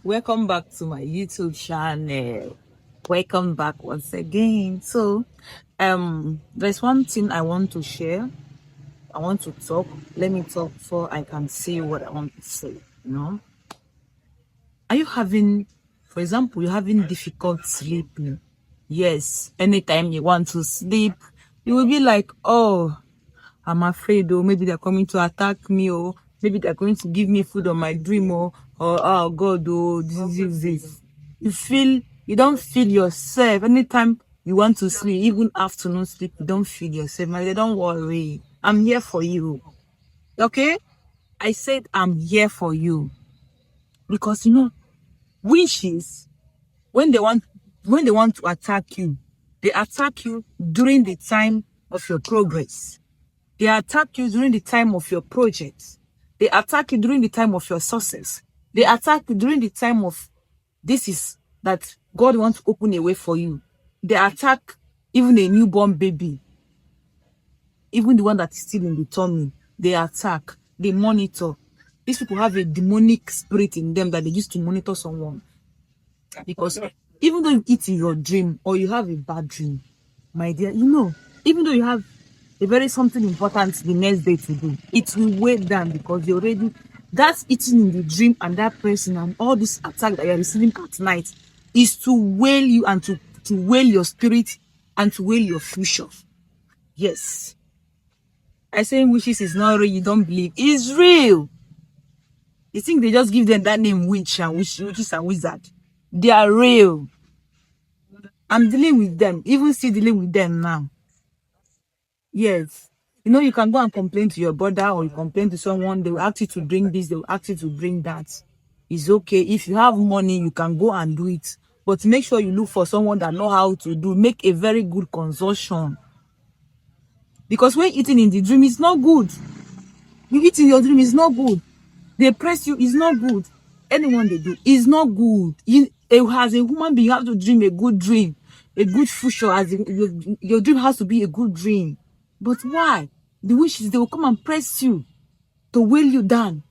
Welcome back to my YouTube channel. Welcome back once again. So, there's one thing I want to share. I want to talk. Let me talk before I can say what I want to say. You know, are you having, for example, you're having difficult sleeping? Yes. Anytime you want to sleep, you will be like, oh, I'm afraid, or maybe they're coming to attack me, or maybe they're going to give me food on my dream, or oh God, oh this. You don't feel yourself. Anytime you want to sleep, even afternoon sleep, you don't feel yourself. My dear, don't worry. I'm here for you. Okay? I said I'm here for you. Because witches, when they want to attack you, they attack you during the time of your progress. They attack you during the time of your project. They attack you during the time of your success. They attack you during the time of this is that God wants to open a way for you. They attack even a newborn baby, even the one that is still in the tummy. They attack, they monitor. These people have a demonic spirit in them that they use to monitor someone. Because even though you eat in your dream or you have a bad dream, my dear, even though you have a very something important the next day to do, it will weigh down because you already, that's eating in the dream and that person and all this attack that you're receiving at night is to wail you and to wail your spirit and to wail your future. Yes. I say witches is not real, you don't believe. It's real. You think they just give them that name witches and wizard. They are real. I'm dealing with them, even still dealing with them now. Yes. You can go and complain to your brother or you complain to someone, they will ask you to bring this, they will ask you to bring that. It's okay. If you have money, you can go and do it. But make sure you look for someone that know how to do. Make a very good consumption. Because when eating in the dream, it's not good. You eat in your dream, it's not good. They press you, it's not good. Anyone they do, it's not good. As a human being, you have to dream a good dream, a good future. Your dream has to be a good dream. But why? The wishes, they will come and press you to weigh you down.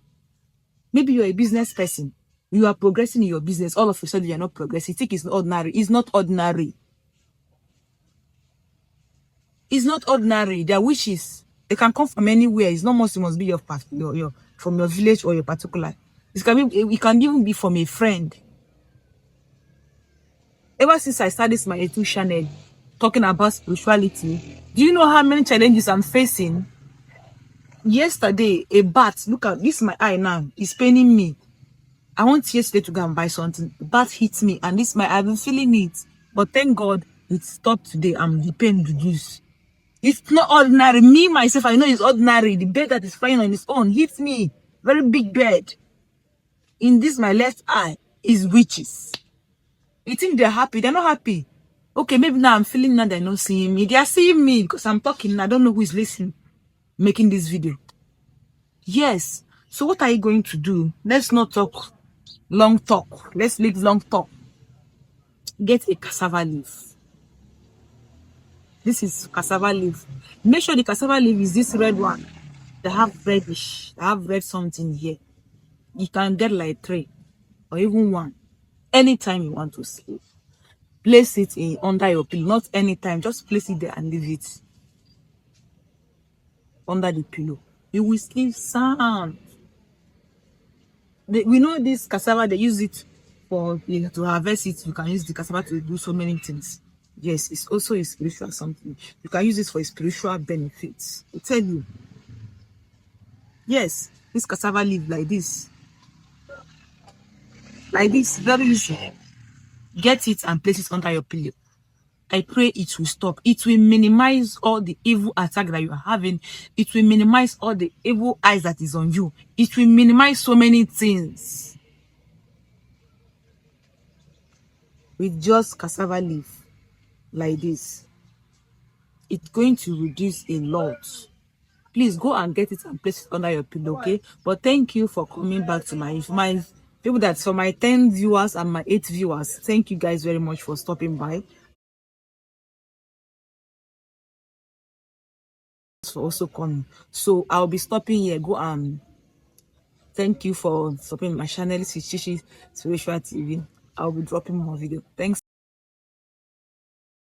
Maybe you're a business person. You are progressing in your business. All of a sudden, you're not progressing. You think it's ordinary. It's not ordinary. It's not ordinary. Their wishes, they can come from anywhere. It's not must be your from your village or your particular. It can even be from a friend. Ever since I started my YouTube channel talking about spirituality, do you know how many challenges I'm facing? Yesterday, a bat, look at this, my eye now, is paining me. I want yesterday to go and buy something. The bat hit me, and I've been feeling it. But thank God it stopped today. The pain reduced. It's not ordinary. Me, myself, I know it's ordinary. The bird that is flying on its own hits me. Very big bird. In this, my left eye is witches. You think they're happy? They're not happy. Okay, maybe now I'm feeling now they're not seeing me. They are seeing me because I'm talking. I don't know who is listening, making this video. Yes. So what are you going to do? Let's not talk long talk. Let's leave long talk. Get a cassava leaf. This is cassava leaf. Make sure the cassava leaf is this red one. They have reddish. They have red something here. You can get like 3 or even 1. Anytime you want to sleep. Place it under your pillow. Not anytime. Just place it there and leave it under the pillow. You will sleep sound. We know this cassava, they use it to harvest it. You can use the cassava to do so many things. Yes, it's also a spiritual something. You can use it for a spiritual benefits. I tell you. Yes, this cassava leaf like this. Like this, very easy. Get it and place it under your pillow. I pray it will stop. It will minimize all the evil attack that you are having. It will minimize all the evil eyes that is on you. It will minimize so many things. With just cassava leaf like this, it's going to reduce a lot. Please go and get it and place it under your pillow, okay? But thank you for coming back to my people, that's for my 10 viewers and my 8 viewers. Thank you guys very much for stopping by. For also coming. So I'll be stopping here. Go Thank you for supporting my channel. This is Chichi Spiritual TV. I'll be dropping more video. Thanks.